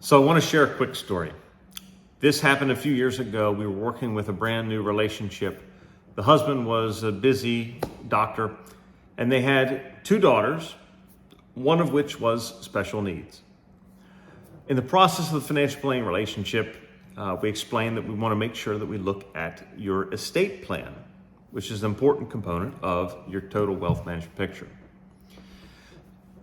So I want to share a quick story. This happened a few years ago. We were working with a brand new relationship. The husband was a busy doctor, and they had two daughters, one of which was special needs. In the process of the financial planning relationship, we explained that we want to make sure that we look at your estate plan, which is an important component of your total wealth management picture.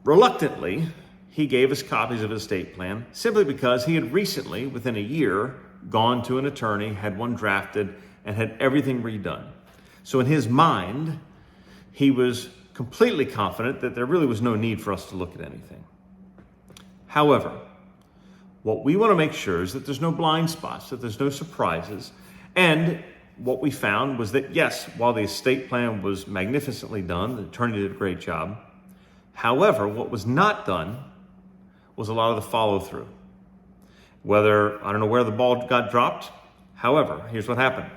Reluctantly, he gave us copies of his estate plan simply because he had recently, within a year, gone to an attorney, had one drafted, and had everything redone. So in his mind, he was completely confident that there really was no need for us to look at anything. However, what we want to make sure is that there's no blind spots, that there's no surprises. And what we found was that, yes, while the estate plan was magnificently done, the attorney did a great job. However, what was not done was a lot of the follow through. I don't know where the ball got dropped. However, here's what happened.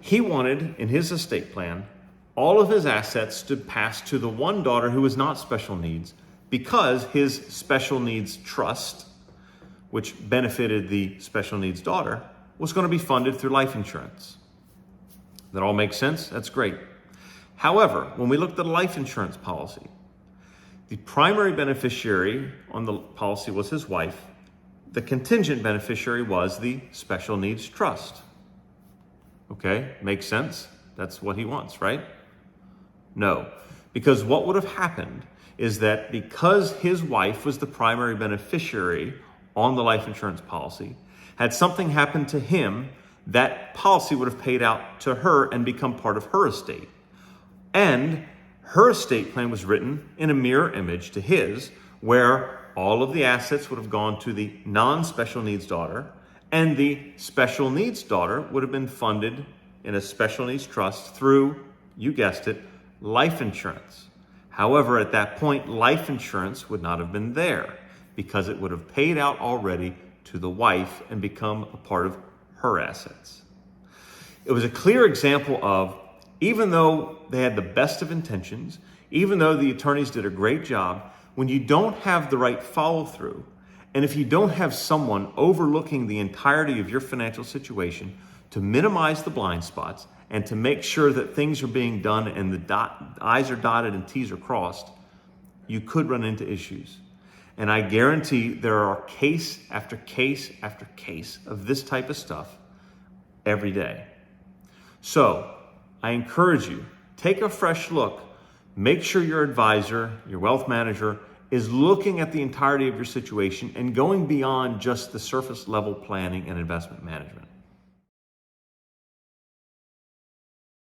He wanted, in his estate plan, all of his assets to pass to the one daughter who was not special needs, because his special needs trust, which benefited the special needs daughter, was going to be funded through life insurance. That all makes sense? That's great. However, when we looked at a life insurance policy, the primary beneficiary on the policy was his wife. The contingent beneficiary was the special needs trust. Okay, makes sense? That's what he wants, right? No, because what would have happened is that because his wife was the primary beneficiary on the life insurance policy, had something happened to him, that policy would have paid out to her and become part of her estate. And her estate plan was written in a mirror image to his, where all of the assets would have gone to the non-special needs daughter, and the special needs daughter would have been funded in a special needs trust through, you guessed it, life insurance. However, at that point, life insurance would not have been there because it would have paid out already to the wife and become a part of her assets. It was a clear example of, even though they had the best of intentions, even though the attorneys did a great job, when you don't have the right follow through, and if you don't have someone overlooking the entirety of your financial situation to minimize the blind spots and to make sure that things are being done and the I's are dotted and T's are crossed, you could run into issues. And I guarantee there are case after case after case of this type of stuff every day. So I encourage you, take a fresh look. Make sure your advisor, your wealth manager, is looking at the entirety of your situation and going beyond just the surface level planning and investment management.